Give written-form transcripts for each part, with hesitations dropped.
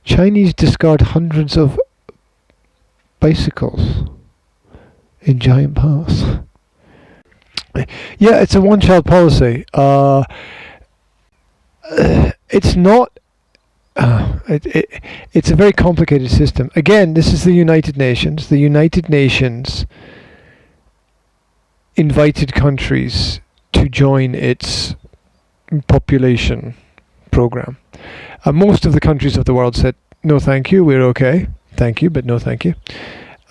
Chinese discard hundreds of bicycles in giant paths. Yeah, it's a one-child policy. It's not. It's a very complicated system. Again, this is the United Nations. The United Nations invited countries to join its population program. Most of the countries of the world said, no thank you, we're okay. Thank you, but no thank you.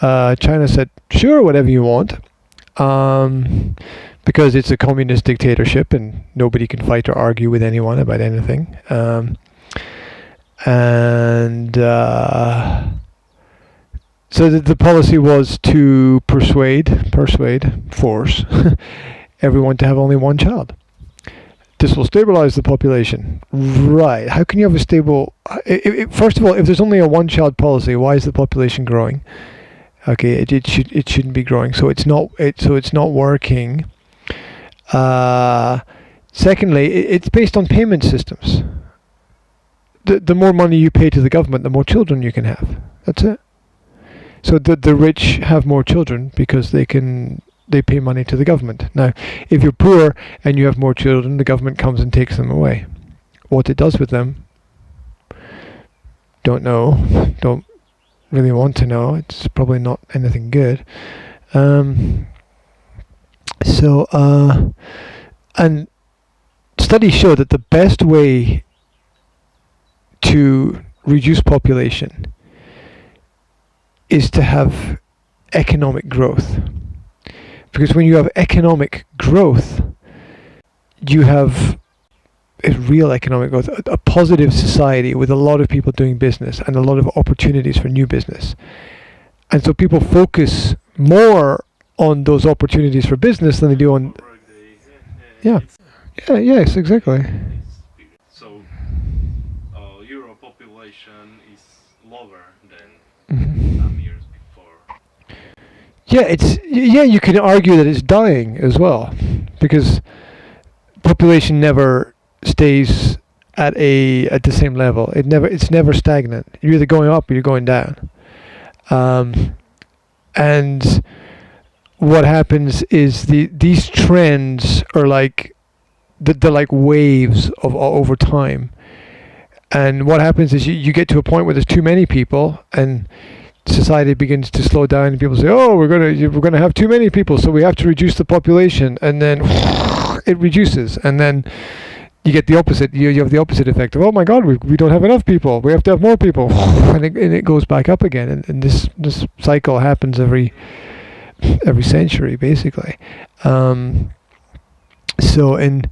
China said, sure, whatever you want. Because it's a communist dictatorship and nobody can fight or argue with anyone about anything. So the policy was to force everyone to have only one child. This will stabilize the population. Right. How can you have a stable... first of all, if there's only a one-child policy, why is the population growing? Okay, it shouldn't be growing, so it's not working. Secondly, it's based on payment systems. The more money you pay to the government, the more children you can have. That's it. So the rich have more children because they pay money to the government. Now, if you're poor and you have more children, the government comes and takes them away. What it does with them, don't know. Don't really want to know. It's probably not anything good. And studies show that the best way to reduce population is to have economic growth. Because when you have economic growth, you have a real economic growth, a positive society with a lot of people doing business and a lot of opportunities for new business. And so people focus more on those opportunities for business than they do on... Yes, exactly. So Euro population is lower than some years before. You can argue that it's dying as well, because population never stays at the same level. It's never stagnant. You're either going up or you're going down. And what happens is these trends are like they're like waves of over time. And what happens is you get to a point where there's too many people and society begins to slow down and people say, oh, we're gonna have too many people, so we have to reduce the population, and then it reduces, and then you get the opposite. You have the opposite effect of, oh my God, we don't have enough people, we have to have more people, and it goes back up again, and this cycle happens every century basically. So in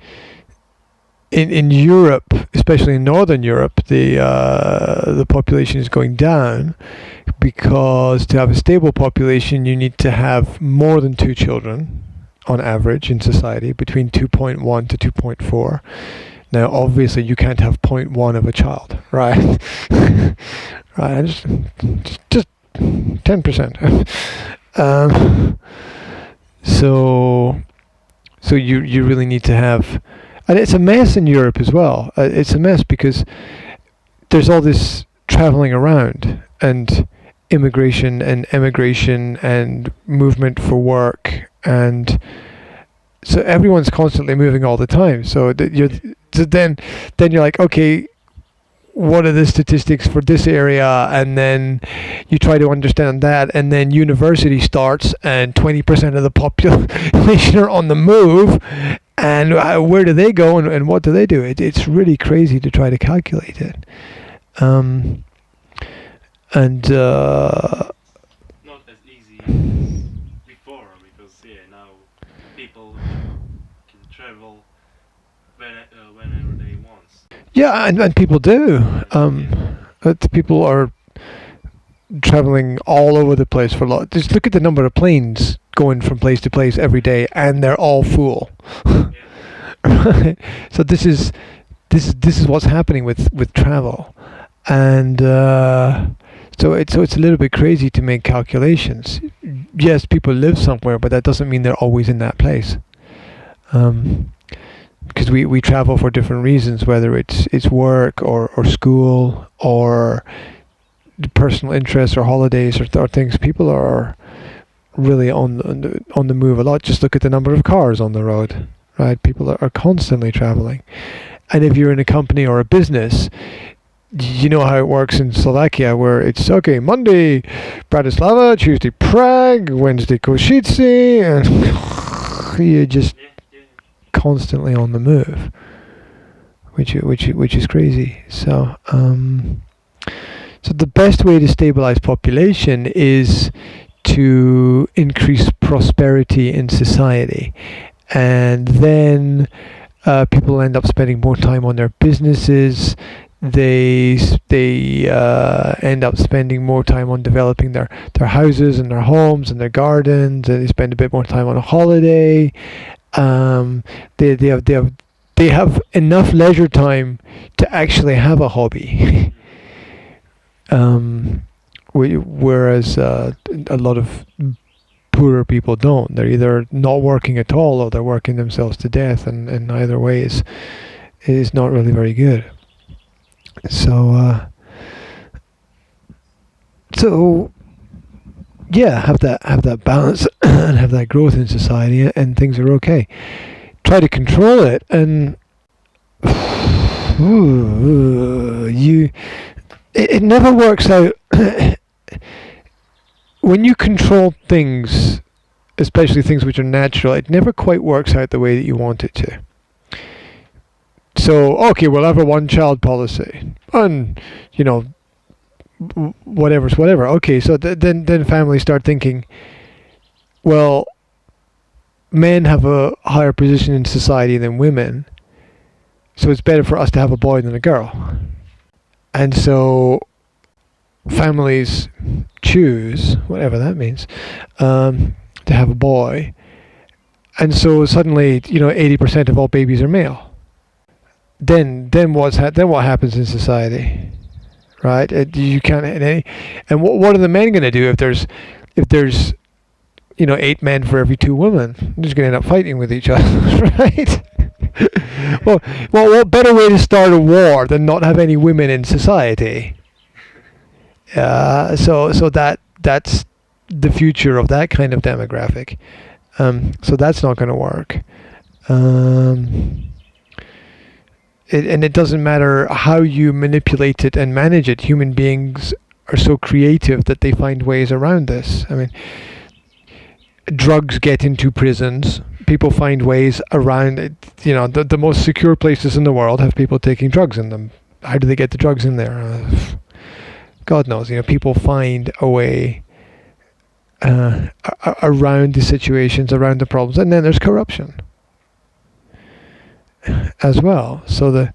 Europe, especially in Northern Europe, the population is going down, because to have a stable population you need to have more than 2 children on average in society, between 2.1 to 2.4. Now obviously you can't have 0.1 of a child, right? Right, just 10%. So you really need to have, and it's a mess in Europe as well. It's a mess because there's all this traveling around and immigration and emigration and movement for work, and so everyone's constantly moving all the time. So then you're like, okay, what are the statistics for this area? And then you try to understand that, and then university starts and 20% of the population are on the move, and where do they go and what do they do? It's really crazy to try to calculate it. Not as easy before, because now people can travel whenever they want. Yeah, and people do. People are traveling all over the place for a lot. Just look at the number of planes going from place to place every day, and they're all full. Right? So this is what's happening with travel, and so it's a little bit crazy to make calculations. Yes, people live somewhere, but that doesn't mean they're always in that place. because we travel for different reasons, whether it's work or school or personal interests or holidays or things. People are really on the move a lot. Just look at the number of cars on the road, right? People are constantly traveling. And if you're in a company or a business, you know how it works in Slovakia, where it's okay, Monday Bratislava, Tuesday Prague, Wednesday Košice, and you're just constantly on the move, which is crazy. So so the best way to stabilize population is to increase prosperity in society, and then people end up spending more time on their businesses. They end up spending more time on developing their houses and their homes and their gardens, and they spend a bit more time on a holiday. They have enough leisure time to actually have a hobby. Whereas a lot of poorer people don't. They're either not working at all or they're working themselves to death, and either way is not really very good. So yeah, have that balance and have that growth in society, and things are okay. Try to control it, and it never works out. When you control things, especially things which are natural, it never quite works out the way that you want it to. So, okay, we'll have a one-child policy, and whatever's whatever. Okay, so then families start thinking, well, men have a higher position in society than women, so it's better for us to have a boy than a girl. And so families choose, whatever that means, to have a boy, and so suddenly 80% of all babies are male. Then what happens in society, right? You can't. And what are the men going to do if there's 8 men for every 2 women? They're just going to end up fighting with each other, right? well, what better way to start a war than not have any women in society? So that's the future of that kind of demographic. So that's not going to work. It doesn't matter how you manipulate it and manage it. Human beings are so creative that they find ways around this. I mean, drugs get into prisons. People find ways around it. The most secure places in the world have people taking drugs in them. How do they get the drugs in there? God knows. People find a way around the situations, around the problems, and then there's corruption as well. So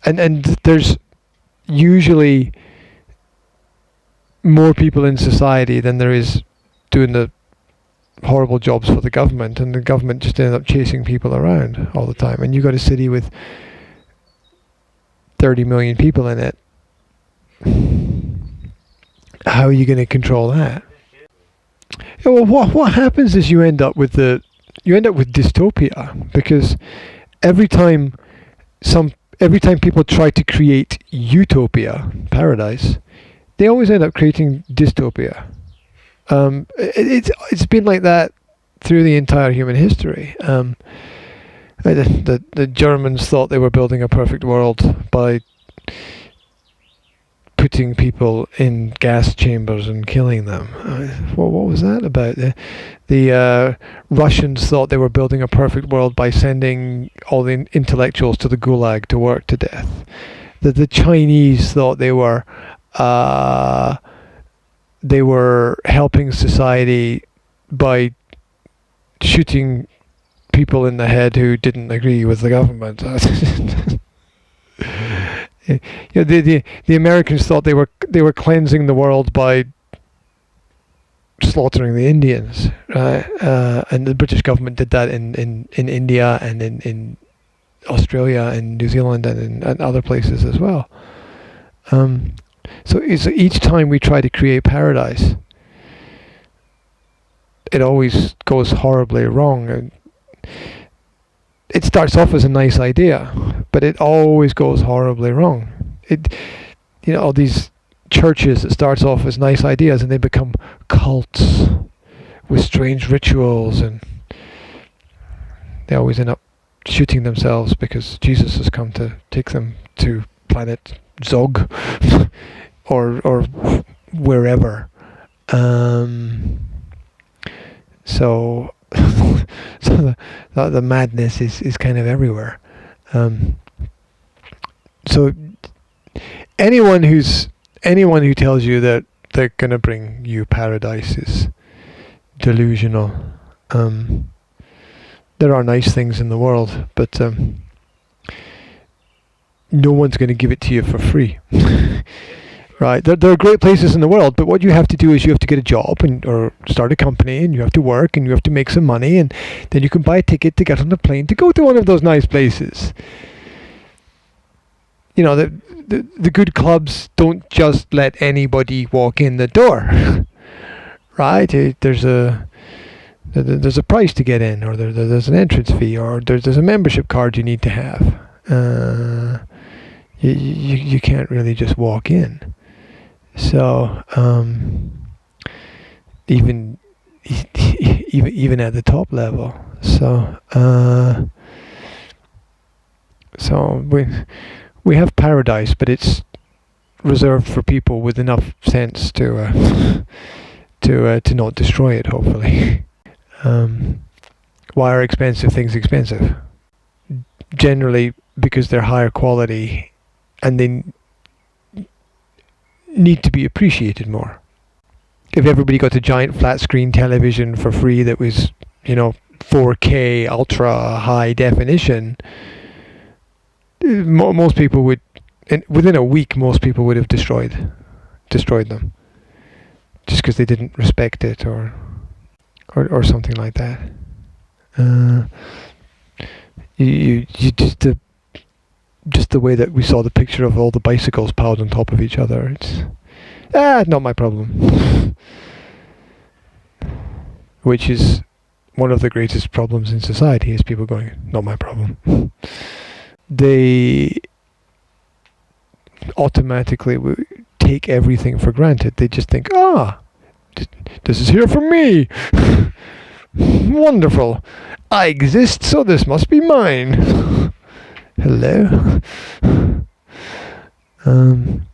and there's usually more people in society than there is doing the horrible jobs for the government, and the government just ends up chasing people around all the time. And you got a city with 30 million people in it. How are you going to control that? Yeah, well, what happens is you end up with dystopia, because every time people try to create utopia, paradise, they always end up creating dystopia. It's been like that through the entire human history. The Germans thought they were building a perfect world by putting people in gas chambers and killing them. What was that about? The Russians thought they were building a perfect world by sending all the intellectuals to the Gulag to work to death. The Chinese thought they were helping society by shooting people in the head who didn't agree with the government. The Americans thought they were cleansing the world by slaughtering the Indians, right? And the British government did that in India and in Australia and New Zealand and other places as well. So each time we try to create paradise, it always goes horribly wrong. it starts off as a nice idea, but it always goes horribly wrong. All these churches that starts off as nice ideas and they become cults with strange rituals, and they always end up shooting themselves because Jesus has come to take them to planet Zog or wherever. So the madness is kind of everywhere. So anyone who tells you that they're gonna bring you paradise is delusional. There are nice things in the world, but no one's going to give it to you for free. Right? There are great places in the world, but what you have to do is you have to get a job or start a company, and you have to work, and you have to make some money, and then you can buy a ticket to get on the plane to go to one of those nice places. The good clubs don't just let anybody walk in the door. Right? There's a price to get in, or there's an entrance fee, or there's a membership card you need to have. You can't really just walk in. So even at the top level. So we have paradise, but it's reserved for people with enough sense to not destroy it. Hopefully. Why are expensive things expensive? Generally because they're higher quality and they need to be appreciated more. If everybody got a giant flat screen television for free that was, 4K ultra high definition, most people would, within a week, most people would have destroyed them, just because they didn't respect it or something like that. You just the way that we saw the picture of all the bicycles piled on top of each other. It's not my problem. Which is one of the greatest problems in society, is people going, not my problem. They automatically take everything for granted. They just think, this is here for me. Wonderful. I exist, so this must be mine. Hello. And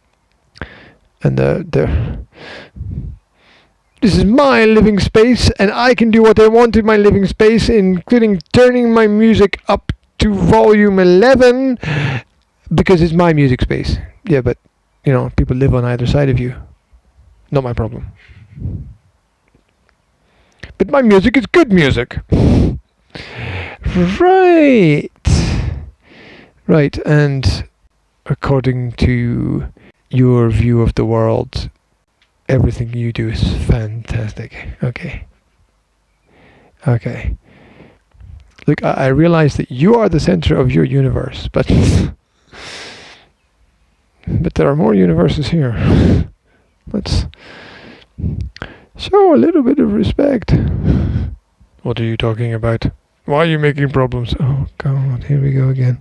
this is my living space, and I can do what I want in my living space, including turning my music up to volume 11, because it's my music space. Yeah, but people live on either side of you. Not my problem. But my music is good music. Right, and according to your view of the world, everything you do is fantastic. Okay. Look, I realize that you are the center of your universe, but there are more universes here. Let's show a little bit of respect. What are you talking about? Why are you making problems? Oh God, here we go again.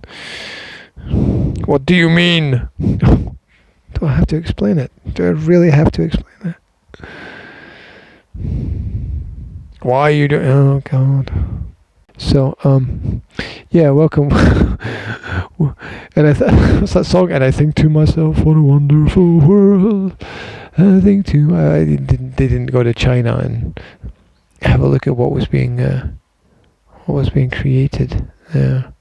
What do you mean? Do I have to explain it? Do I really have to explain that? Why are you doing? Oh God. So yeah, welcome. And what's that song? And I think to myself, what a wonderful world. They didn't go to China and have a look at what was being created there.